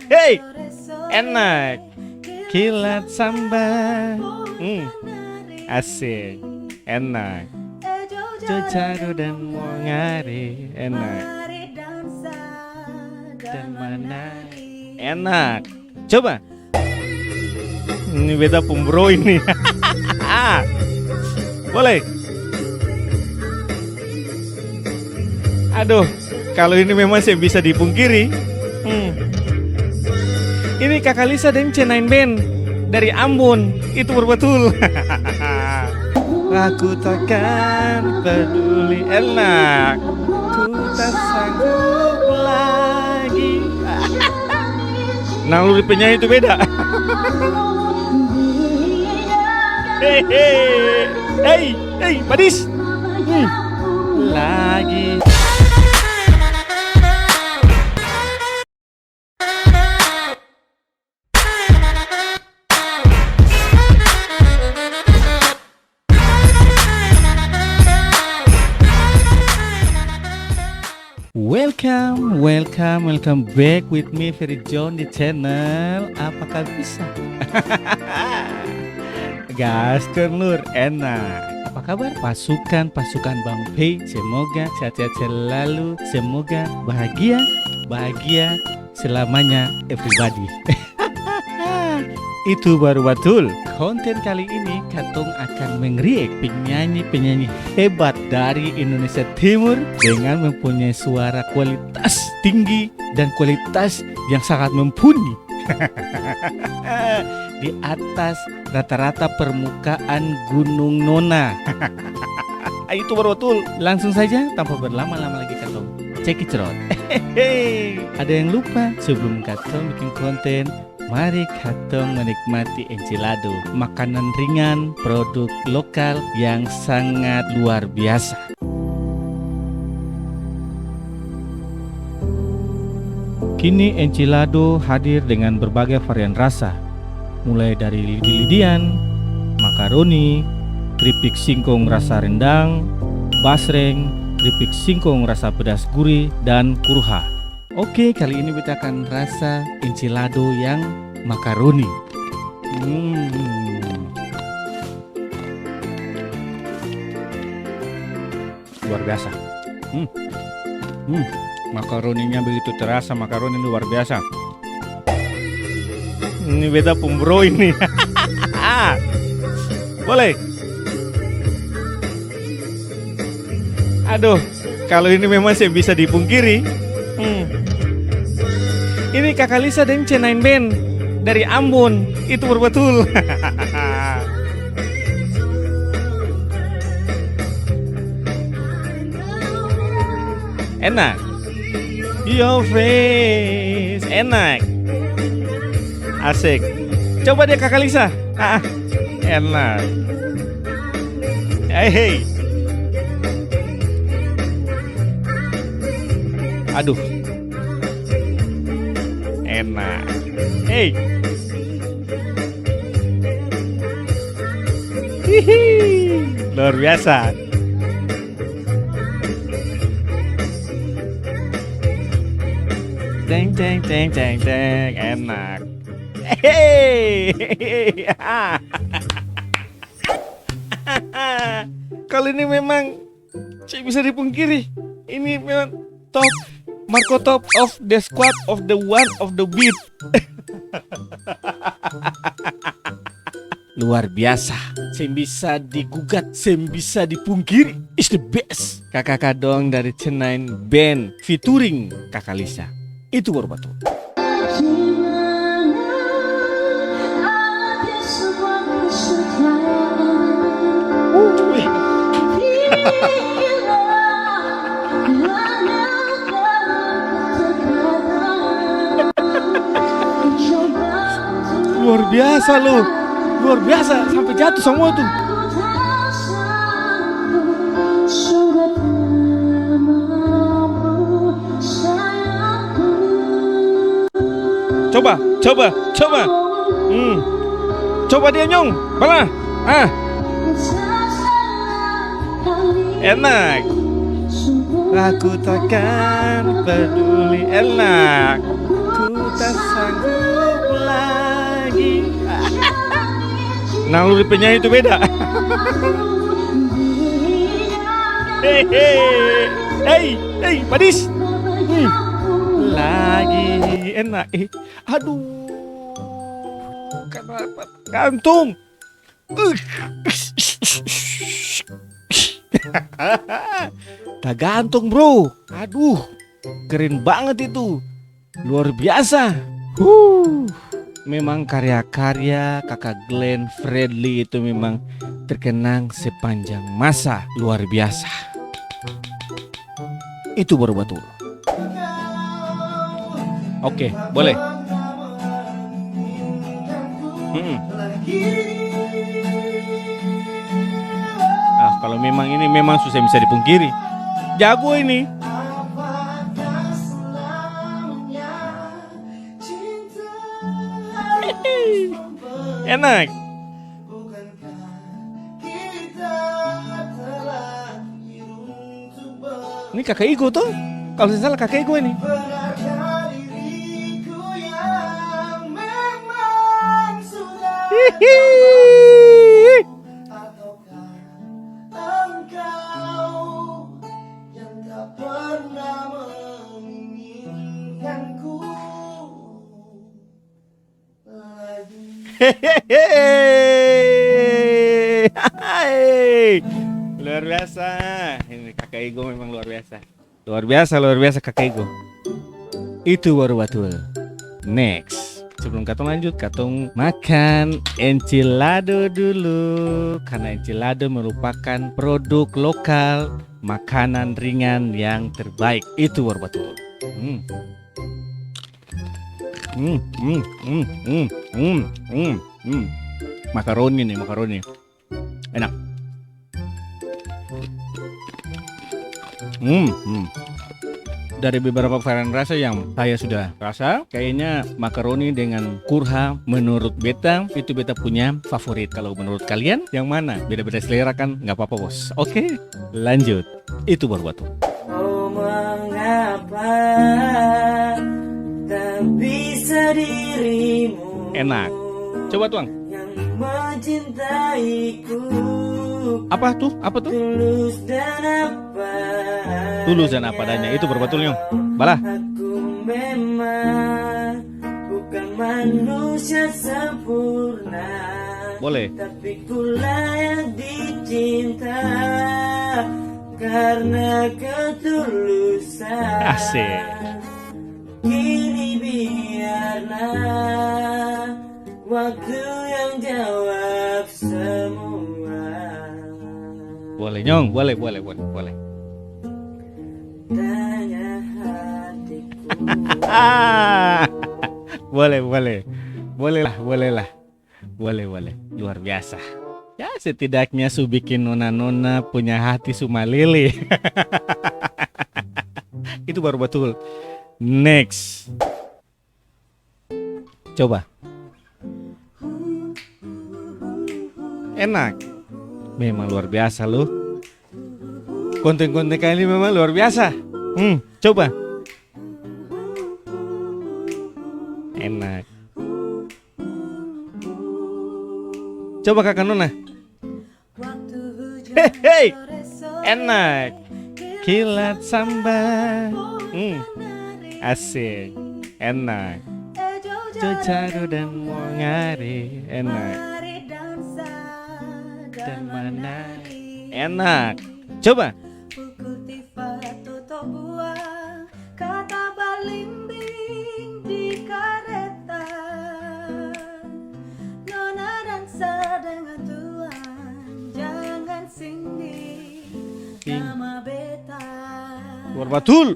Hei, enak. Kilat sambal. Asik. Enak. Cucaro dan mongari. Enak. Dan mana? Enak. Coba. Ini beda pembro ini. Boleh. Aduh, kalau ini memang saya bisa dipungkiri. Ini Kakak Lisa dan C9 Band dari Ambon. Itu betul. Aku takkan peduli. Enak. Ku tak sanggup lagi. Naluri penyanyi itu beda. Hei, Padis. Lagi. Welcome back with me Ferry John di channel Apakah Bisa. Gas Nur, enak. Apa kabar pasukan Bang Pei? Semoga sehat-sehat selalu, semoga bahagia selamanya everybody. Itu baru betul. Konten kali ini Katong akan meng-react penyanyi hebat dari Indonesia Timur dengan mempunyai suara kualitas tinggi dan kualitas yang sangat mumpuni. Di atas rata-rata permukaan Gunung Nona. Itu baru betul. Langsung saja tanpa berlama-lama lagi Katong cekicrot. Ada yang lupa sebelum Katong bikin konten? Mari Katong menikmati enchilado, makanan ringan, produk lokal yang sangat luar biasa. Kini enchilado hadir dengan berbagai varian rasa, mulai dari lidi-lidian, makaroni, keripik singkong rasa rendang, basreng, keripik singkong rasa pedas gurih, dan kurha. Oke, kali ini kita akan rasa enchilado yang makaroni. Luar biasa. Makaroninya begitu terasa, makaroni luar biasa. Ini beda pembro ini. Boleh. Aduh, kalau ini memang saya bisa dipungkiri. Ini Kakak Lisa dan C9 Band dari Ambon. Itu betul. Enak. Your face. Enak. Asik. Coba deh Kakak Lisa. Enak. Hey. Aduh. Enak. Hey. Luar biasa. Teng. Enak. Hey. Kali ini memang saya bisa dipungkiri. Ini memang top. Marco top of the squad of the one of the beat. Luar biasa. Sem bisa digugat, sem bisa dipungkiri. Is the best. Kakak Kadong dari C9 Band featuring Kakak Lisa. Itu baru betul. Luar biasa loh. Luar biasa, sampai jatuh semua tuh. Coba. Coba dia nyong. Mana? Enak. Aku takkan peduli. Enak. Naluri penyanyi itu beda. Hei, Padis. Lagi enak. Aduh, kenapa gantung? Tak gantung, bro. Aduh, keren banget itu. Luar biasa. Memang karya-karya kakak Glenn Fredly itu memang terkenang sepanjang masa. Luar biasa. Itu baru betul. Oke, boleh. Kalau memang ini memang susah bisa dipungkiri. Jago ini. Enak. Ini kakak Igo tuh. Kalau saya salah kakak Igo ini. Luar biasa. Ini kakak Igo memang luar biasa. Luar biasa kakak Igo. Itu baru betul. Next. Sebelum katong lanjut, katong makan enchilado dulu. Karena enchilado merupakan produk lokal, makanan ringan yang terbaik. Itu baru betul. Makaroni nih, makaroni. Enak. Dari beberapa varian rasa yang saya sudah rasa, kayaknya makaroni dengan kurha menurut beta itu beta punya favorit. Kalau menurut kalian yang mana? Beda-beda selera kan, nggak apa-apa bos. Oke, lanjut. Itu baru batu. Oh, mengapa tak bisa dirimu? Enak. Coba tuang. Yang mencintaiku. Apa tuh? Apa tuh? Tulus dan apa? Tulus dan apa adanya. Itu berbetulnya. Balah. Aku memang bukan manusia sempurna. Boleh. Tapi ku layak dicinta karena ketulusan. Asik. Kini biarlah waktu yang jawab semua. Boleh Nyong, boleh. Tanya hatiku. Boleh. Luar biasa. Ya setidaknya su bikin nona-nona punya hati sumalili. Itu baru betul. Next. Coba. Enak. Memang luar biasa loh. Konten-konten kali ini memang luar biasa. Coba. Enak. Coba kakak Nona. Hei. Enak. Kilat sambal. Asik. Enak. Jojaro dan mongari. Enak. Dan mana? Enak. Coba. Kata balimbing di kereta, nona dansa dengan tuan, jangan singgih nama beta. Luar betul.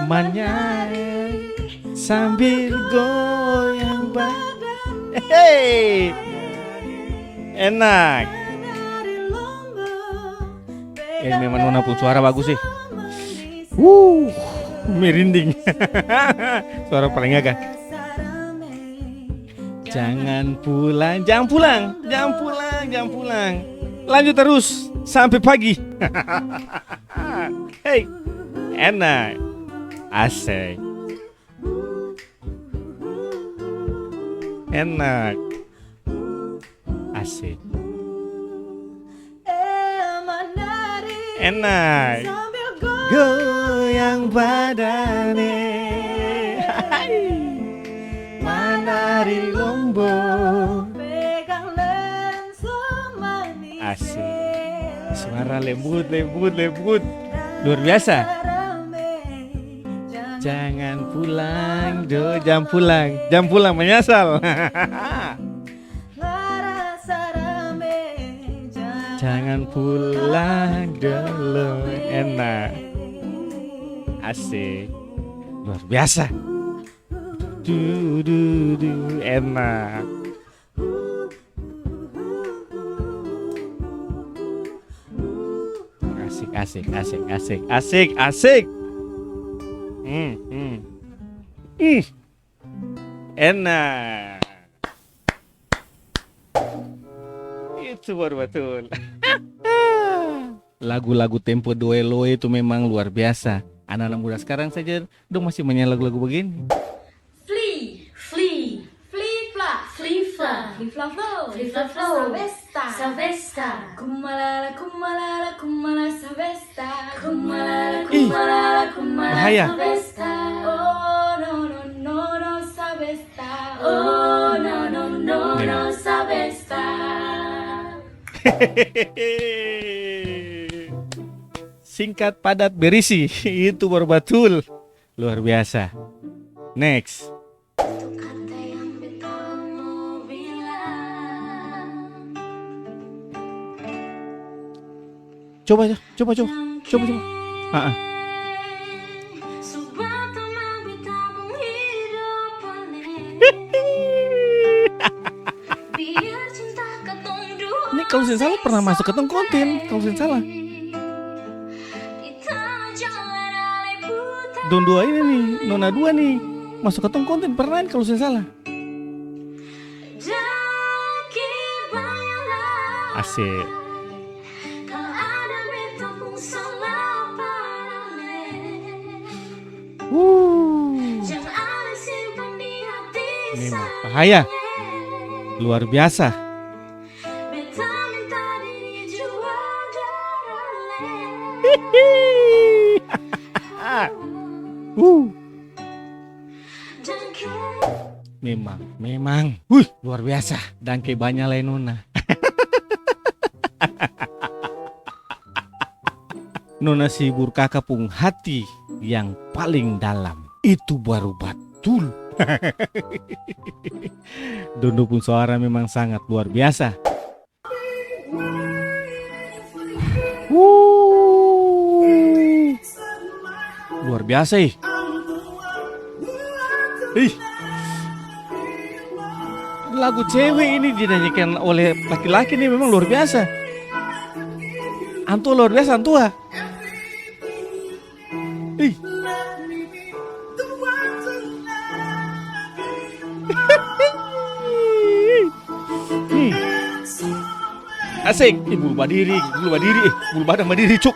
Menyai sambil goyang badan. Hei. Enak. Memang Nona pun suara bagus sih. Merinding. Suara paling agak. Jangan pulang. Lanjut terus sampai pagi. Hei, enak, asik, enak. Asik. menari Enak. sambil Goyang badannya. Menari lombok. pegang lensa manis. Asik. Suara lembut. Luar biasa. Jangan pulang, jam pulang menyasal. Jangan pulang dulu. Enak. Asik. Luar biasa. Enak. Asik. Enak. Itu baru betul. Lagu-lagu tempo duelo itu memang luar biasa. Anak-anak muda sekarang saja udah masih menyanyi lagu-lagu begini. Flee, flee, flee, fla, flee, fla, Flee fla flow, flee, fla, flow, Savesta, Savesta, kumalala, savesta, Ih, bahaya. Savesta, Oh no no no no savesta, oh no no no Memang. no, Savesta. Singkat, padat, berisi. Itu baru betul. Luar biasa. Next. Kata yang kamu bilang, Coba. Ah. Sebuah teman bertabung hidup ini. Biar cinta ketong dua. Ini kalau saya salah pernah masuk ke konten. Kalau saya salah. Di tengah jalan alai putar. Don 2 ini nih, Nona 2 nih. Masuk ke konten pernah kalau saya salah. Jaki bayanglah. Asik. Kalau ada beta pun salah parane. Jangan ada simpan di hati Memang saya. bahaya. Luar biasa. Beta minta dijual darah. Memang. Luar biasa. Dan kayak banyak lain Nona. Nona sibur kakak pun hati yang paling dalam. Itu baru betul. Dondo pun suara memang sangat luar biasa. Luar biasa ih. Lagu cewek ini dinyanyikan oleh laki-laki ini memang luar biasa. Antua luar biasa, Antua. Ih. Asik. Bulu badiri, bulu badan badiri cuk.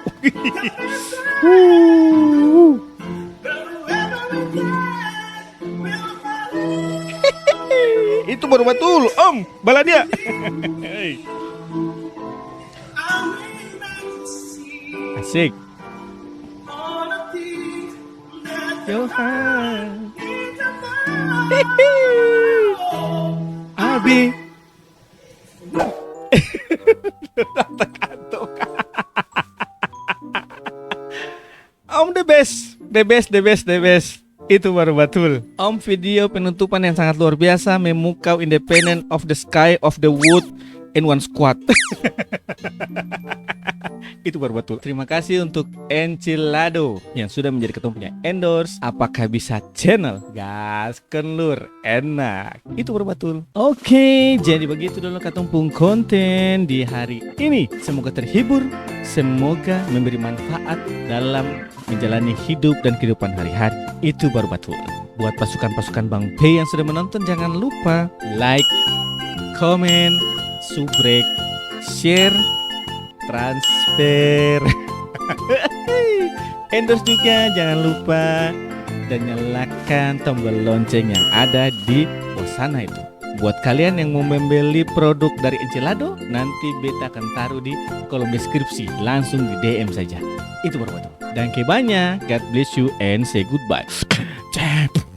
Itu baru betul, Om. Bala dia. Asik. Johan. Abi. Om the best. Itu baru betul. Om video penutupan yang sangat luar biasa, memukau independent of the sky of the wood in one squad. Itu baru betul. Terima kasih untuk Enchilado yang sudah menjadi ketua punya endorse. Apakah bisa channel? Gaskan lur, enak. Itu baru betul. Oke, jadi begitu dulu katumpung konten di hari ini. Semoga terhibur, semoga memberi manfaat dalam menjalani hidup dan kehidupan hari-hari. Itu baru betul. Buat pasukan-pasukan Bang P yang sudah menonton, jangan lupa like, comment, subrek, share, transfer, endorse juga jangan lupa, dan nyalakan tombol lonceng yang ada di bawah sana itu. Buat kalian yang mau membeli produk dari Encelado, nanti beta akan taruh di kolom deskripsi. Langsung di DM saja. Itu baru. Dan banyak. God bless you and say goodbye. Cep.